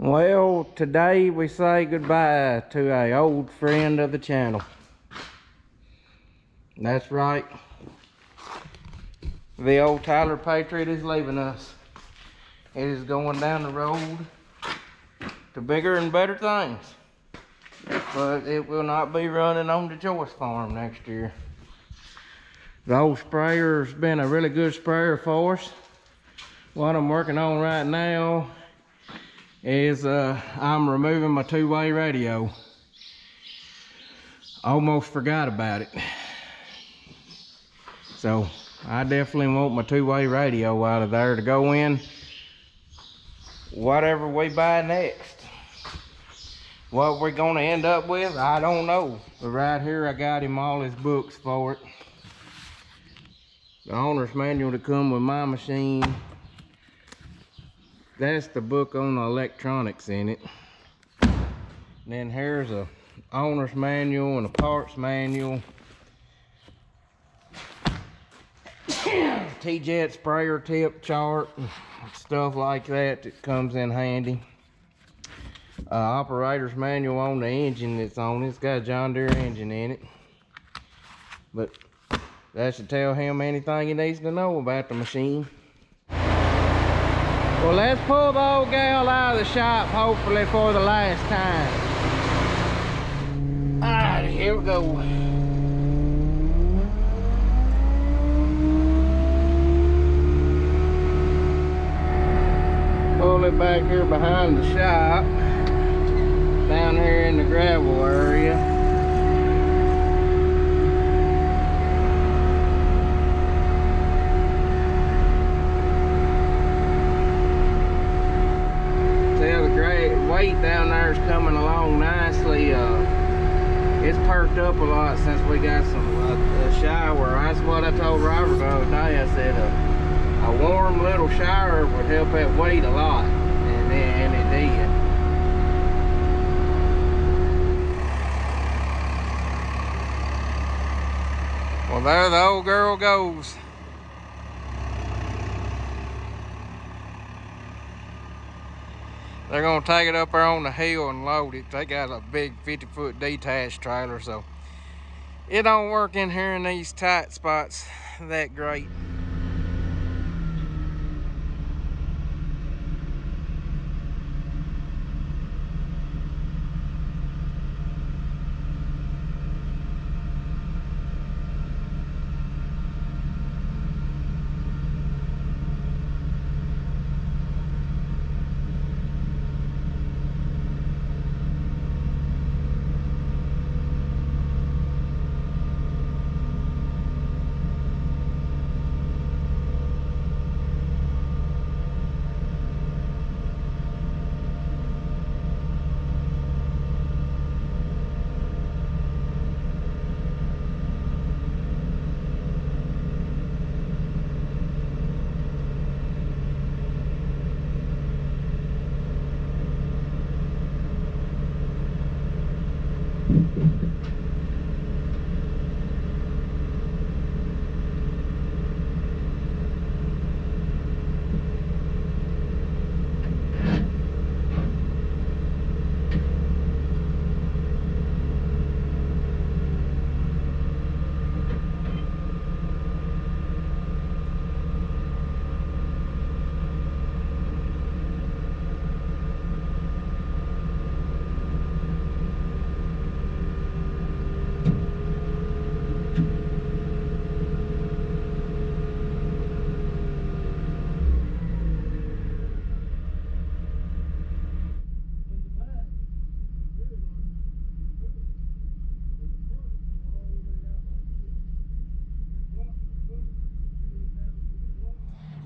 Well, today we say goodbye to an old friend of the channel. That's right. The old Tyler Patriot is leaving us. It is going down the road to bigger and better things. But it will not be running on the Joyce farm next year. The old sprayer's been a really good sprayer for us. What I'm working on right now is I'm removing my two-way radio. Almost forgot about it. So I definitely want my two-way radio out of there to go in whatever we buy next. What we're gonna end up with, I don't know. But right here I got him all his books for it. The owner's manual to come with my machine. That's the book on the electronics in it. And then here's a owner's manual and a parts manual. T-jet sprayer tip chart and stuff like that that comes in handy. Operator's manual on the engine that's on it. It's got a John Deere engine in it. But that should tell him anything he needs to know about the machine. Well, let's pull the old gal out of the shop, hopefully for the last time. Alright, here we go. Pull it back here behind the shop, down here in the gravel area. Weight down there is coming along nicely. It's perked up a lot since we got some shower. That's what I told Robert the other day. I said a warm little shower would help that weight a lot, and it did. Well, there the old girl goes. They're gonna take it up there on the hill and load it. They got a big 50-foot detached trailer, so it don't work in here in these tight spots that great.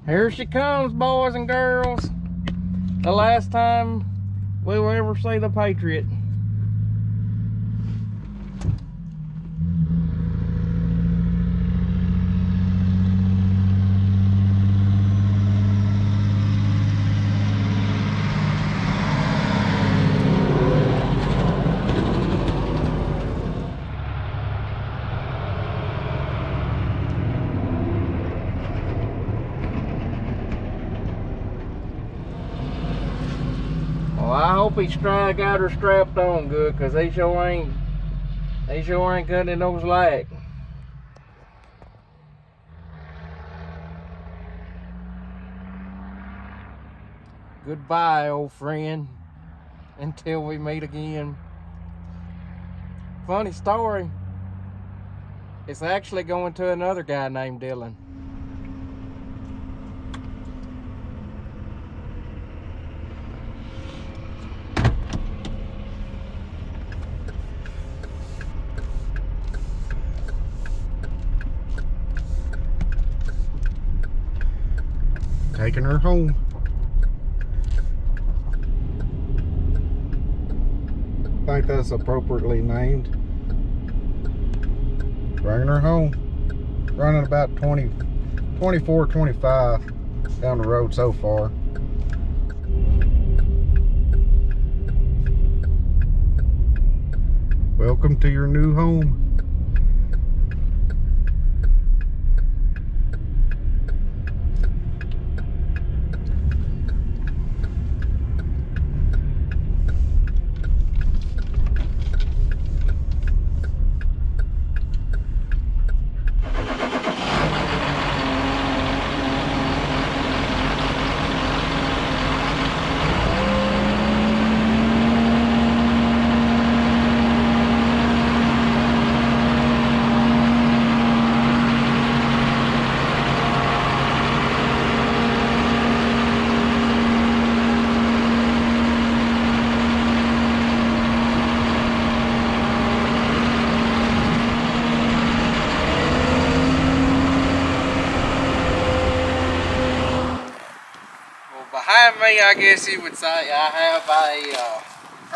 Here she comes, boys and girls. The last time we will ever see the Patriot. Well, I hope he got her strapped on good, cause they sure ain't cutting those slack. Goodbye, old friend, until we meet again. Funny story, it's actually going to another guy named Dylan. Taking her home. I think that's appropriately named. Bringing her home. Running about 24, 25 down the road so far. Welcome to your new home. Behind me, I guess you would say, I have a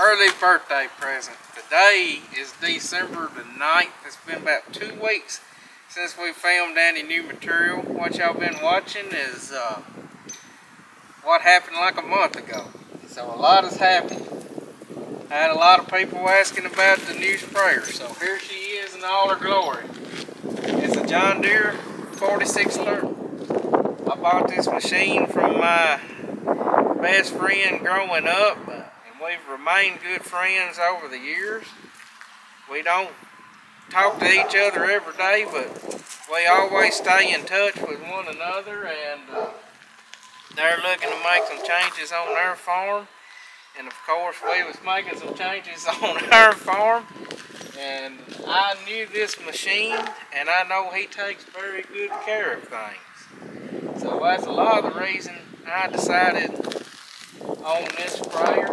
early birthday present. Today is December the 9th. It's been about 2 weeks since we filmed any new material. What y'all been watching is what happened like a month ago. So a lot has happened. I had a lot of people asking about the new sprayer. So here she is in all her glory. It's a John Deere 4630. I bought this machine from my best friend growing up, and we've remained good friends over the years. We don't talk to each other every day, but we always stay in touch with one another, and they're looking to make some changes on their farm, and of course we was making some changes on our farm, and I knew this machine, and I know he takes very good care of things. So that's a lot of the reason I decided on this sprayer.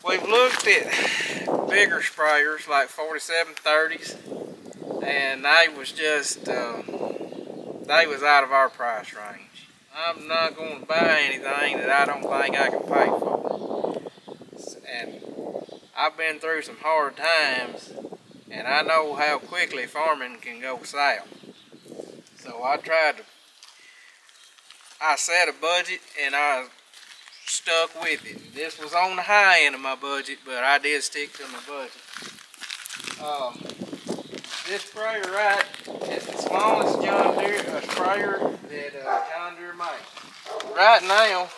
We've looked at bigger sprayers like 4730s, and they was just they was out of our price range. I'm not going to buy anything that I don't think I can pay for. And I've been through some hard times, and I know how quickly farming can go south. So I set a budget, and I stuck with it. This was on the high end of my budget, but I did stick to my budget. This sprayer right is the smallest John Deere sprayer that John Deere makes. Right now,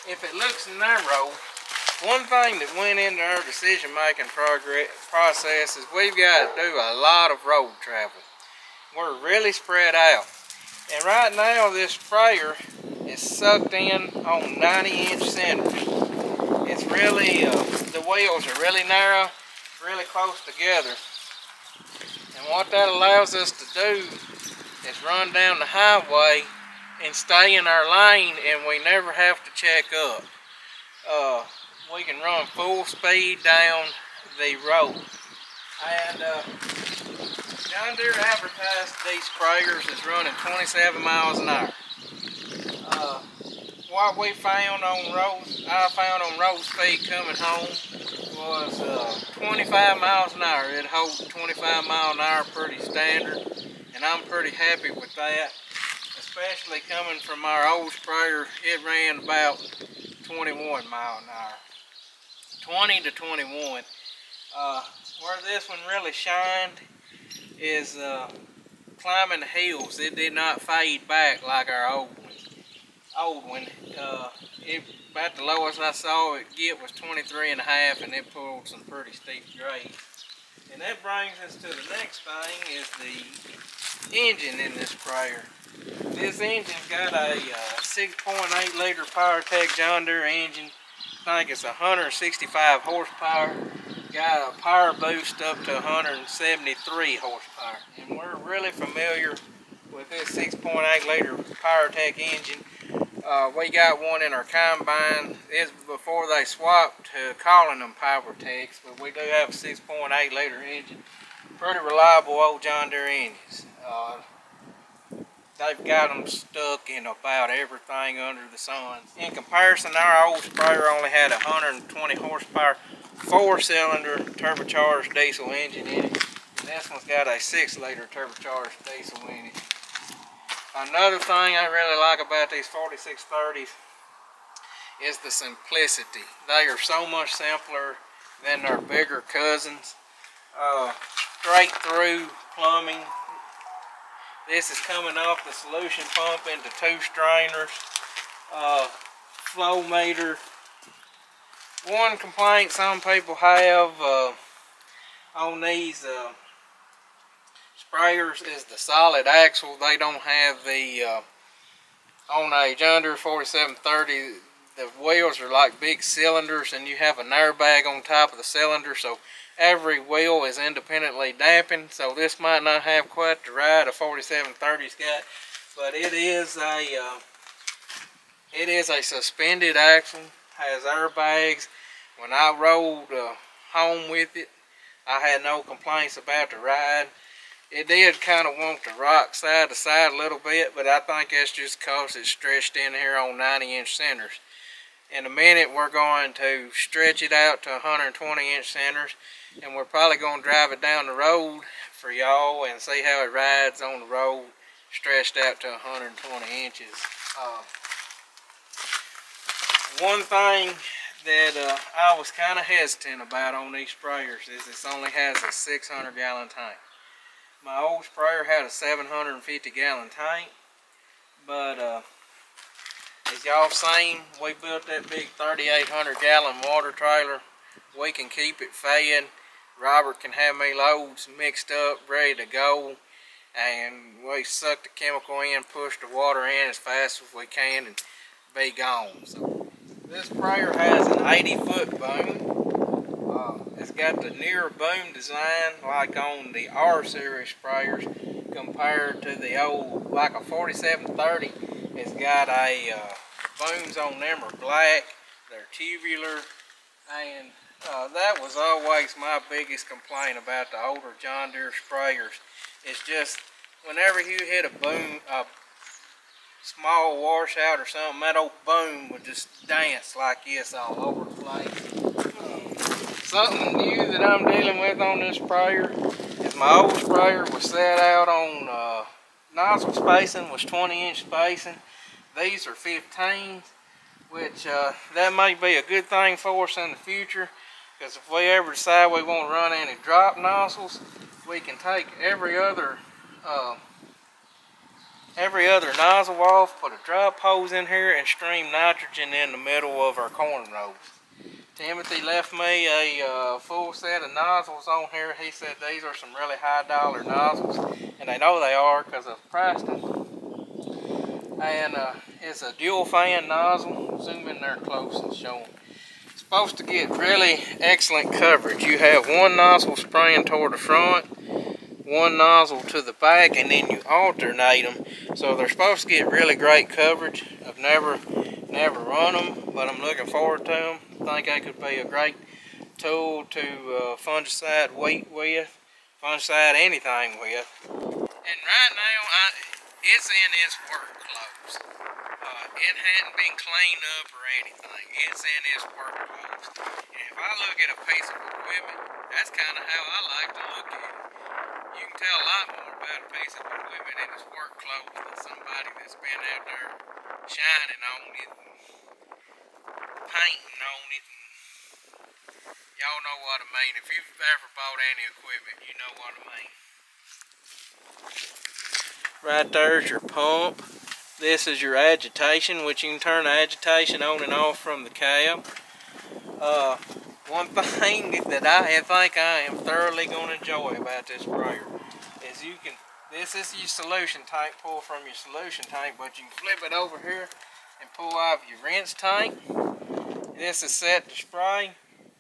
if it looks narrow, one thing that went into our decision-making process is we've got to do a lot of road travel. We're really spread out. And right now, this sprayer is sucked in on 90-inch centers. It's really, the wheels are really narrow, really close together. And what that allows us to do is run down the highway and stay in our lane, and we never have to check up. We can run full speed down the road. And John Deere advertised these sprayers as running 27 miles an hour. What we found on I found on road speed coming home was 25 miles an hour. It holds 25 miles an hour pretty standard, and I'm pretty happy with that. Especially coming from our old sprayer, it ran about 21 miles an hour. 20 to 21. Where this one really shined is climbing the hills. It did not fade back like our old one. About the lowest I saw it get was 23.5, and it pulled some pretty steep grades. And that brings us to the next thing, is the engine in this sprayer. This engine's got a 6.8 liter PowerTech John Deere engine. I think it's 165 horsepower. Got a power boost up to 173 horsepower. And we're really familiar with this 6.8 liter PowerTech engine. We got one in our combine. It's before they swapped to calling them PowerTechs, but we do have a 6.8 liter engine. Pretty reliable old John Deere engines. They've got them stuck in about everything under the sun. In comparison, our old sprayer only had a 120 horsepower 4-cylinder turbocharged diesel engine in it. And this one's got a 6 liter turbocharged diesel in it. Another thing I really like about these 4630s is the simplicity. They are so much simpler than their bigger cousins. Straight through plumbing. This is coming off the solution pump into 2 strainers. Flow meter. One complaint some people have on these sprayers is the solid axle. They don't have the, on a John Deere 4730, the wheels are like big cylinders, and you have an airbag on top of the cylinder, so every wheel is independently dampened. So this might not have quite the ride a 4730's got, but it is a suspended axle, has airbags. When I rode home with it, I had no complaints about the ride. It did kind of want to rock side to side a little bit, but I think that's just because it's stretched in here on 90-inch centers. In a minute, we're going to stretch it out to 120-inch centers, and we're probably going to drive it down the road for y'all and see how it rides on the road, stretched out to 120 inches. One thing that I was kind of hesitant about on these sprayers is this only has a 600-gallon tank. My old sprayer had a 750-gallon tank, but as y'all seen, we built that big 3,800-gallon water trailer. We can keep it fed. Robert can have me loads mixed up, ready to go, and we suck the chemical in, push the water in as fast as we can, and be gone. So this sprayer has an 80-foot boom. It's got the near boom design like on the R series sprayers compared to the old, like a 4730. It's got a, the booms on them are black, they're tubular, and that was always my biggest complaint about the older John Deere sprayers. It's just whenever you hit a boom, a small washout or something, that old boom would just dance like this all over the place. Something new that I'm dealing with on this sprayer is my old sprayer was set out on nozzle spacing was 20-inch spacing. These are 15s, which that may be a good thing for us in the future, because if we ever decide we want to run any drop nozzles, we can take every other nozzle off, put a drop hose in here, and stream nitrogen in the middle of our corn rows. Timothy left me a full set of nozzles on here. He said these are some really high-dollar nozzles, and I know they are because I've priced them. And it's a dual fan nozzle. Zoom in there close and show them. It's supposed to get really excellent coverage. You have one nozzle spraying toward the front, one nozzle to the back, and then you alternate them. So they're supposed to get really great coverage. I've never run them, but I'm looking forward to them. I think they could be a great tool to fungicide wheat with, fungicide anything with. And right now, it's in its work clothes. It hadn't been cleaned up or anything. It's in its work clothes. And if I look at a piece of equipment, that's kind of how I like to look at it. You can tell a lot more about a piece of equipment in its work clothes than somebody that's been out there shining on it and painting on it. Y'all know what I mean. If you've ever bought any equipment, you know what I mean. Right there's your pump. This is your agitation, which you can turn the agitation on and off from the cab. One thing that I think I am thoroughly going to enjoy about this sprayer is this is your solution tank, pull from your solution tank, but you can flip it over here and pull out your rinse tank. This is set to spray,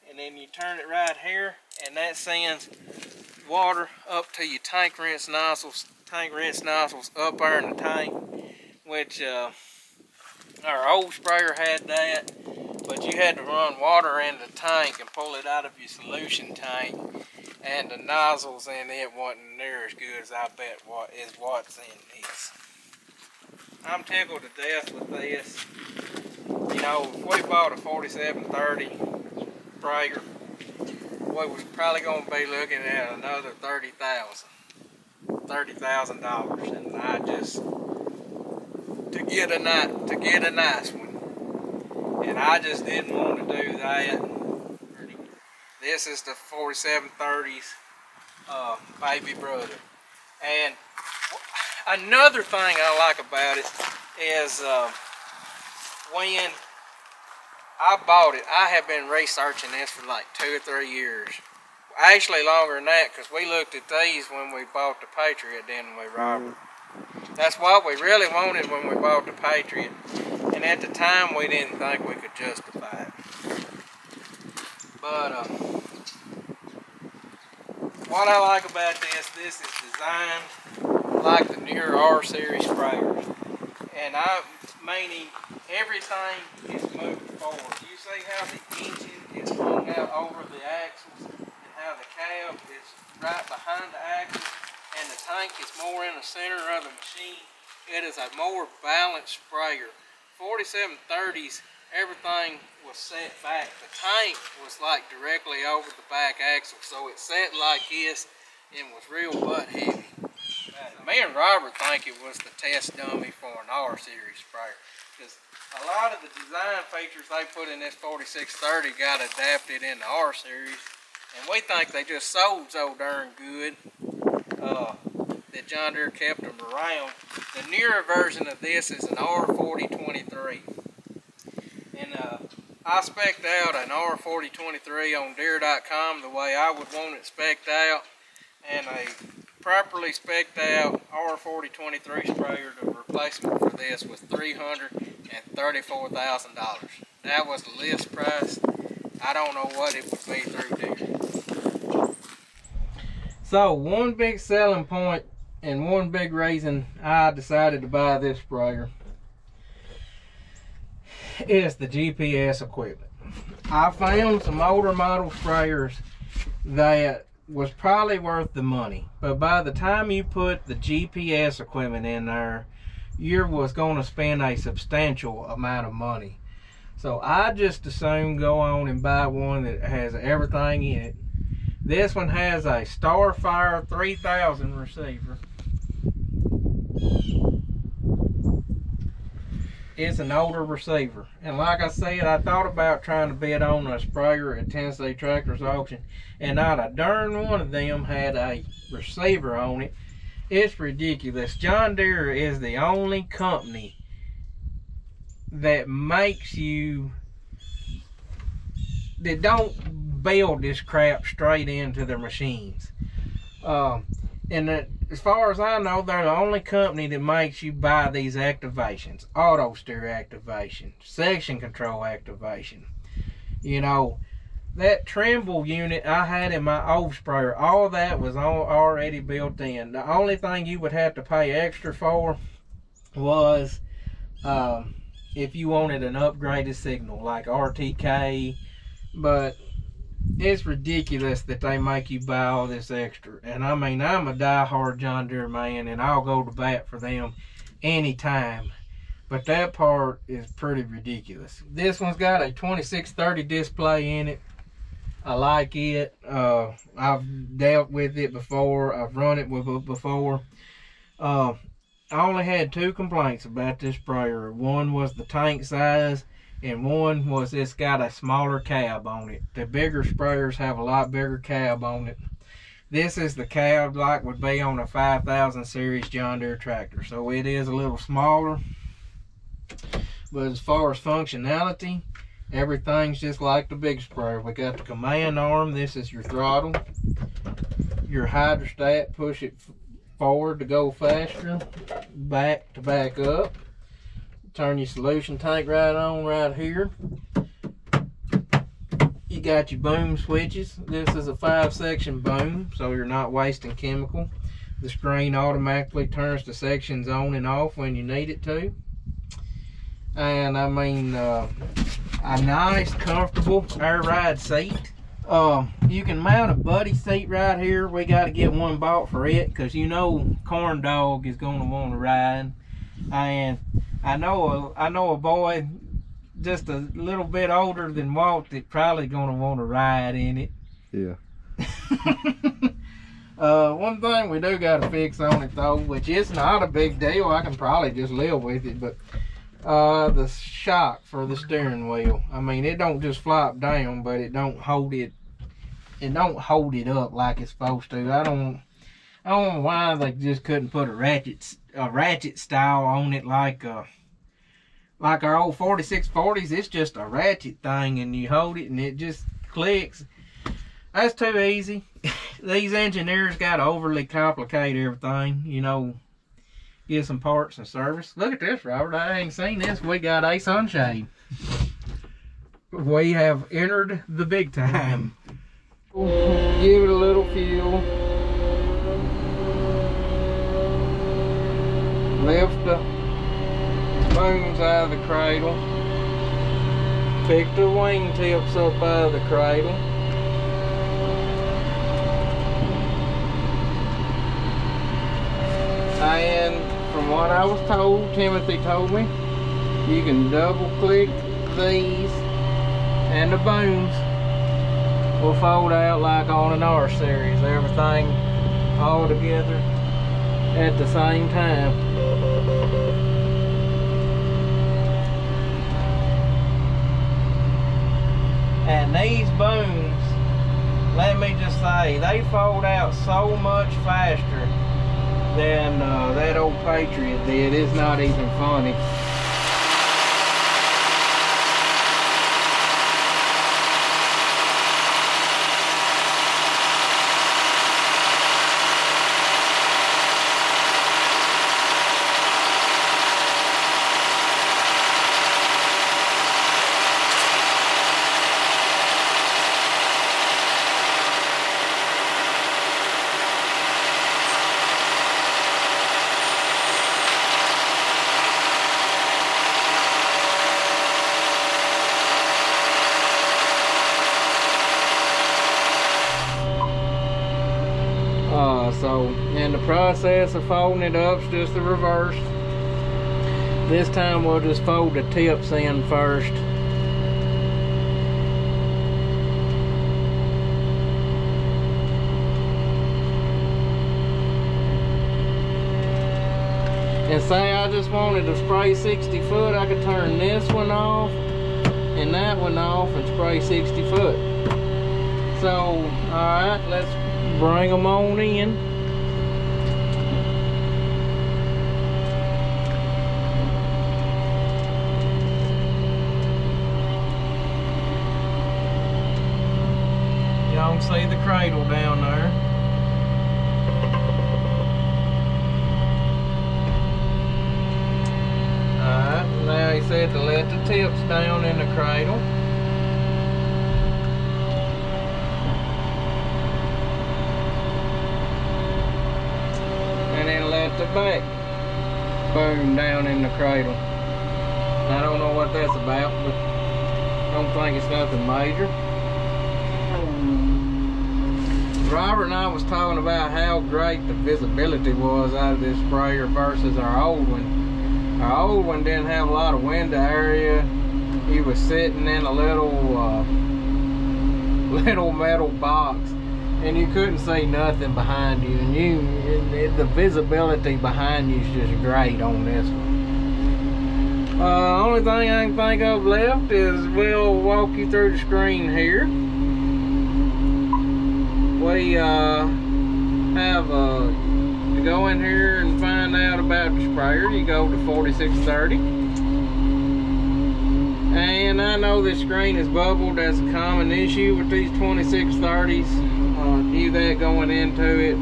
and then you turn it right here, and that sends water up to your tank rinse nozzles up there in the tank, which our old sprayer had that, but you had to run water in the tank and pull it out of your solution tank, and the nozzles in it wasn't near as good as I bet what's in this. I'm tickled to death with this. You know, if we bought a 4730 sprayer, we was probably going to be looking at another $30,000, and I just to get a nice one, and I just didn't want to do that. This is the 4730's baby brother. And another thing I like about it is when I bought it, I have been researching this for like 2 or 3 years. Actually longer than that, because we looked at these when we bought the Patriot, didn't we, Robert? That's what we really wanted when we bought the Patriot. And at the time, we didn't think we could justify it. But what I like about this is designed like the Deere R series sprayers. And meaning everything is moved forward. You see how the engine is hung out over the axles, and how the cab is right behind the axles, and the tank is more in the center of the machine. It is a more balanced sprayer. 4730s, everything was set back. The tank was like directly over the back axle, so it sat like this and was real butt heavy. Me and Robert think it was the test dummy for an R series sprayer, because a lot of the design features they put in this 4630 got adapted in the R series, and we think they just sold so darn good that John Deere kept them around. The newer version of this is an R4023, and I spec'd out an R4023 on Deere.com the way I would want it spec'd out, and a properly spec'd out R4023 sprayer, the replacement for this was $334,000. That was the list price. I don't know what it would be through Deere. So one big selling point and one big reason I decided to buy this sprayer is the GPS equipment. I found some older model sprayers that was probably worth the money, but by the time you put the GPS equipment in there, you was going to spend a substantial amount of money. So I just assumed go on and buy one that has everything in it. This one has a Starfire 3000 receiver. It's an older receiver, and like I said, I thought about trying to bid on a sprayer at Tennessee Tractors Auction, and not a darn one of them had a receiver on it. It's ridiculous. John Deere is the only company that don't build this crap straight into their machines. As far as I know, they're the only company that makes you buy these activations. Auto steer activation, section control activation. You know, that Trimble unit I had in my old sprayer, all that was already built in. The only thing you would have to pay extra for was if you wanted an upgraded signal like RTK, but it's ridiculous that they make you buy all this extra. And I mean, I'm a die-hard John Deere man, and I'll go to bat for them anytime. But that part is pretty ridiculous. This one's got a 2630 display in it. I like it. I've dealt with it before. I've run it with it before. I only had 2 complaints about this sprayer. One was the tank size, and one was it's got a smaller cab on it. The bigger sprayers have a lot bigger cab on it. This is the cab like would be on a 5000 series John Deere tractor, so it is a little smaller. But as far as functionality, everything's just like the big sprayer. We got the command arm. This is your throttle. Your hydrostat, push it forward to go faster, back to back up. Turn your solution tank right on right here. You got your boom switches. This is a 5-section boom, so you're not wasting chemical. The screen automatically turns the sections on and off when you need it to. And I mean, a nice, comfortable air ride seat. You can mount a buddy seat right here. We got to get one bought for it, because you know Corn Dog is going to want to ride. And I know a boy just a little bit older than Walt that probably going to want to ride in it. Yeah. One thing we do got to fix on it though, which is not a big deal. I can probably just live with it, but the shock for the steering wheel. I mean, it don't just flop down, but it don't hold it. It don't hold it up like it's supposed to. I don't know why they just couldn't put a ratchet style on it like our old 4640s. It's just a ratchet thing, and you hold it and it just clicks. That's too easy. These engineers got to overly complicate everything, you know. Get some parts and service. Look at this, Robert. I ain't seen this. We got a sunshade. We have entered the big time. Give it a little fuel. Lift the booms out of the cradle. Pick the wing tips up out of the cradle. And from what I was told, Timothy told me, you can double click these and the booms will fold out like on an R series. Everything all together at the same time. And these booms, let me just say, they fold out so much faster than that old Patriot did. It's not even funny. So in the process of folding it up, it's just the reverse. This time we'll just fold the tips in first. And say I just wanted to spray 60 foot, I could turn this one off and that one off and spray 60 foot. So, alright, let's bring them on in. Y'all can see the cradle down there. Alright, now he said to let the tips down in the cradle. And then let the back boom down in the cradle. I don't know what that's about, but I don't think it's nothing major. Robert and I was talking about how great the visibility was out of this sprayer versus our old one. Our old one didn't have a lot of window area. He was sitting in a little metal box, and you couldn't see nothing behind you. And the visibility behind you is just great on this one. Only thing I can think of left is we'll walk you through the screen here. We have to go in here and find out about the sprayer. You go to 4630. And I know this screen is bubbled. That's a common issue with these 2630s. Knew that going into it.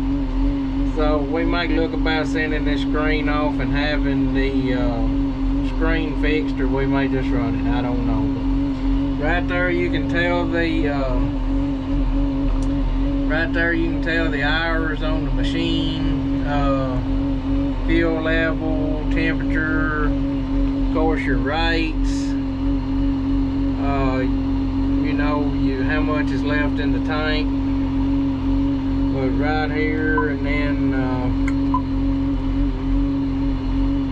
So we might look about sending this screen off and having the screen fixed, or we may just run it. I don't know. But right there you can tell the hours on the machine, fuel level, temperature, of course your rates. You know how much is left in the tank. But right here, and then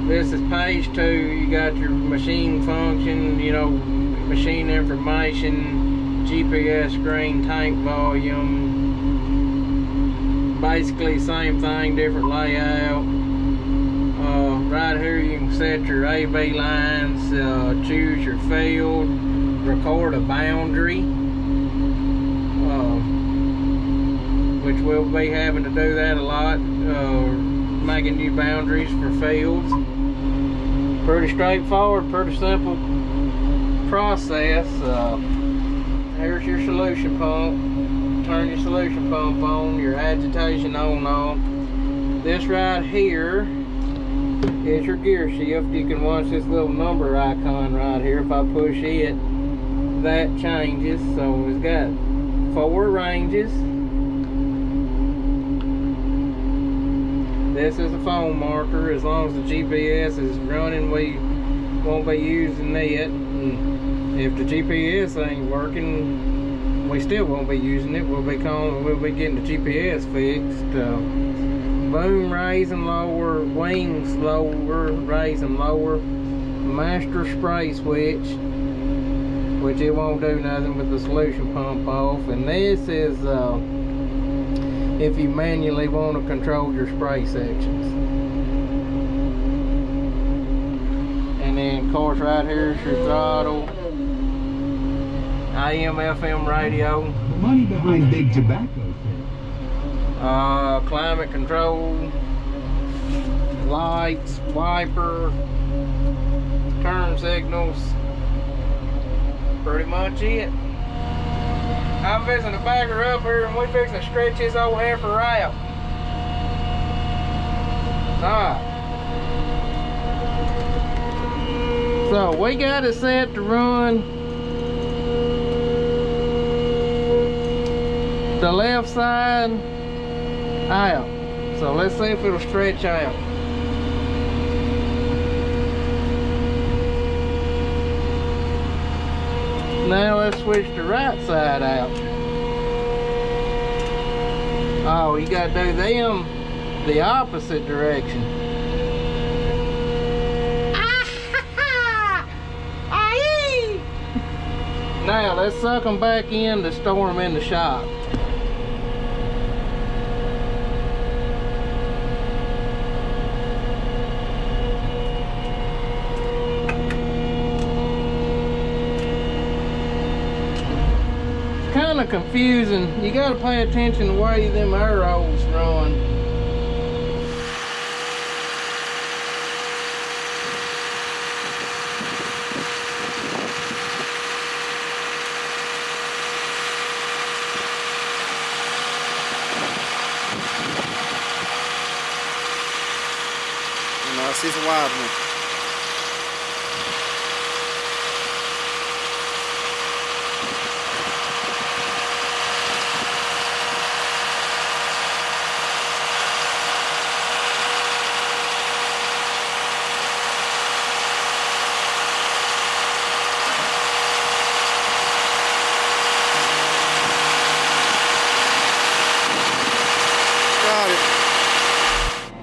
this is page 2. You got your machine function, you know, machine information, GPS screen, tank volume. Basically same thing, different layout. Right here you can set your A/B lines, choose your field, record a boundary, which we'll be having to do that a lot, making new boundaries for fields. Pretty straightforward, pretty simple process. Here's your solution pump. Turn your solution pump on, your agitation on. This right here is your gear shift. You can watch this little number icon right here. If I push it, that changes. So it's got 4 ranges. This is a phone marker. As long as the GPS is running, we won't be using it. And if the GPS ain't working, we still won't be using it. We'll be getting the GPS fixed. Boom, raise and lower, wings lower, raise and lower, master spray switch, which it won't do nothing with the solution pump off. And this is if you manually want to control your spray sections. And then of course right here is your throttle, AM FM radio, the money behind big tobacco. Climate control, lights, wiper, turn signals, pretty much it. I'm fixing to back her up here and we fixing to stretch this old heifer out. Alright. So we got it set to run the left side out. So let's see if it'll stretch out. Now let's switch the right side out. Oh, you gotta do them the opposite direction. Now let's suck them back in to store them in the shop. Kind of confusing. You got to pay attention to the way them arrows run. I see the wide one.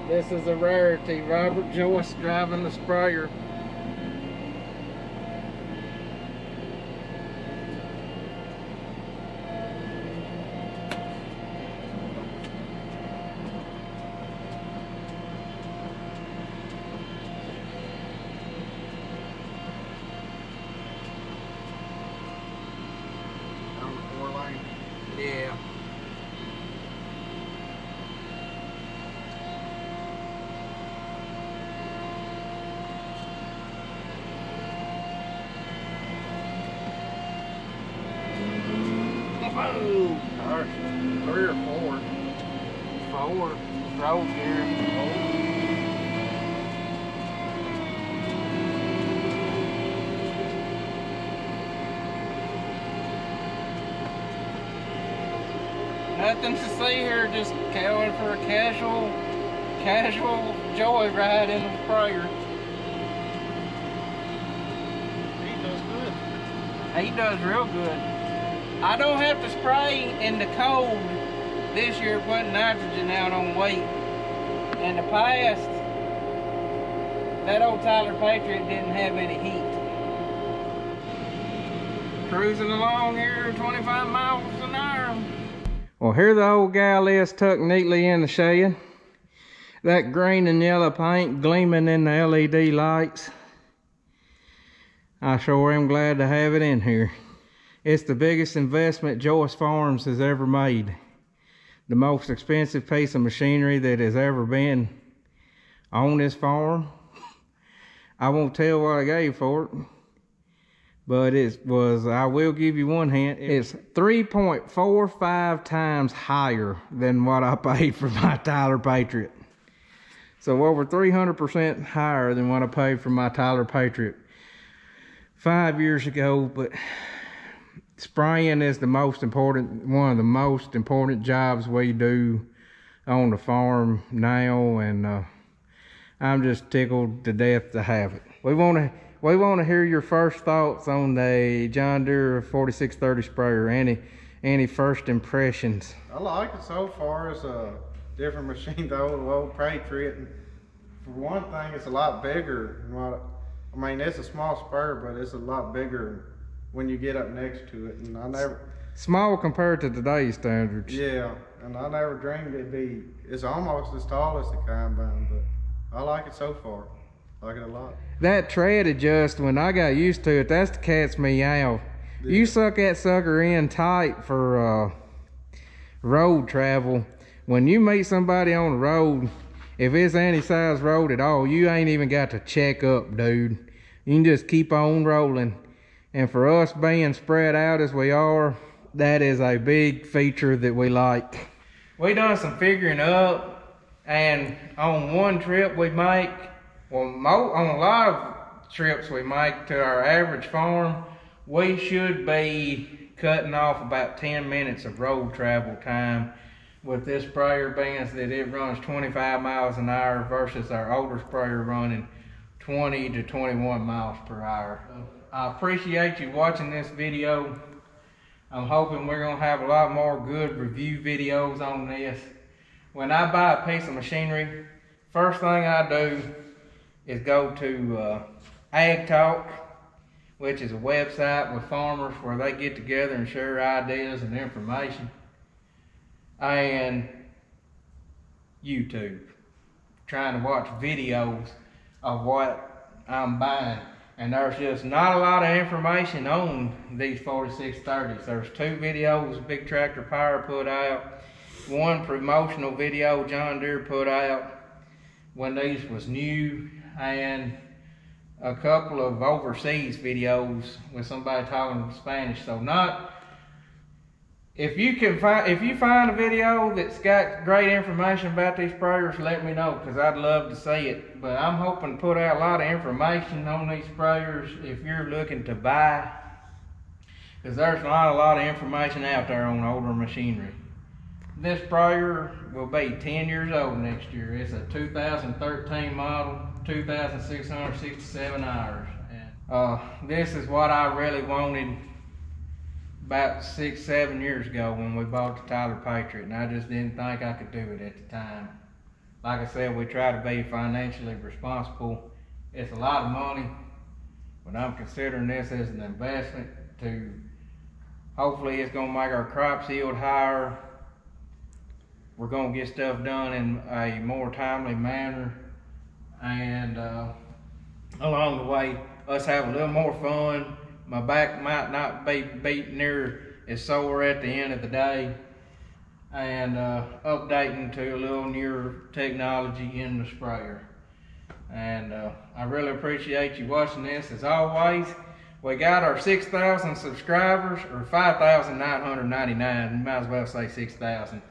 This is a rarity. Robert Joyce driving the sprayer. On the 4-lane. Yeah. Whoa! Gosh, 3 or 4. 4 road gear. Nothing to see here, just going for a casual joyride in the sprayer. He does good. He does real good. I don't have to spray in the cold this year, putting nitrogen out on weight. In the past, that old Tyler Patriot didn't have any heat. Cruising along here, 25 miles an hour. Well, here the old gal is tucked neatly in the shed. That green and yellow paint gleaming in the LED lights. I sure am glad to have it in here. It's the biggest investment Joyce Farms has ever made. The most expensive piece of machinery that has ever been on this farm. I won't tell what I gave for it, but I will give you one hint. It's 3.45 times higher than what I paid for my Tyler Patriot. So over 300% higher than what I paid for my Tyler Patriot 5 years ago. But spraying is one of the most important jobs we do on the farm now, and I'm just tickled to death to have it. We want to hear your first thoughts on the John Deere 4630 sprayer. Any first impressions? I like it so far. It's a different machine than the old Patriot. And for one thing, it's a lot bigger. I mean, it's a small sprayer, but it's a lot bigger when you get up next to it. And small compared to today's standards. Yeah, and I never dreamed it's almost as tall as the combine, but I like it so far. I like it a lot. That tread adjust, when I got used to it, that's the cat's meow. Yeah. You suck that sucker in tight for road travel. When you meet somebody on the road, if it's any size road at all, you ain't even got to check up, dude. You can just keep on rolling. And for us being spread out as we are, that is a big feature that we like. We done some figuring up, and on one trip we make, on a lot of trips we make to our average farm, we should be cutting off about 10 minutes of road travel time with this sprayer, being that it runs 25 miles an hour versus our older sprayer running 20 to 21 miles per hour. I appreciate you watching this video. I'm hoping we're gonna have a lot more good review videos on this. When I buy a piece of machinery, first thing I do is go to Ag Talk, which is a website with farmers where they get together and share ideas and information, and YouTube, trying to watch videos of what I'm buying. And there's just not a lot of information on these 4630s. There's 2 videos Big Tractor Power put out, 1 promotional video John Deere put out when these was new, and a couple of overseas videos with somebody talking Spanish. So if you find a video that's got great information about these sprayers, let me know, because I'd love to see it. But I'm hoping to put out a lot of information on these sprayers if you're looking to buy, because there's not a lot of information out there on older machinery. This sprayer will be 10 years old next year. It's a 2013 model, 2,667 hours. And this is what I really wanted about 6-7 years ago when we bought the Tyler Patriot, and I just didn't think I could do it at the time. Like I said, we try to be financially responsible. It's a lot of money, but I'm considering this as an investment to, hopefully it's gonna make our crops yield higher. We're gonna get stuff done in a more timely manner, and along the way, us have a little more fun. My back might not be beat near as sore at the end of the day, and updating to a little newer technology in the sprayer. And I really appreciate you watching this. As always, We got our 6,000 subscribers, or 5,999. You might as well say 6,000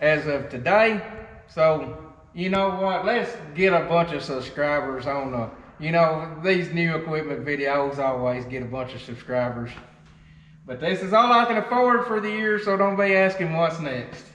as of today. So you know what? Let's get a bunch of subscribers on the. You know, these new equipment videos always get a bunch of subscribers. But this is all I can afford for the year, so don't be asking what's next.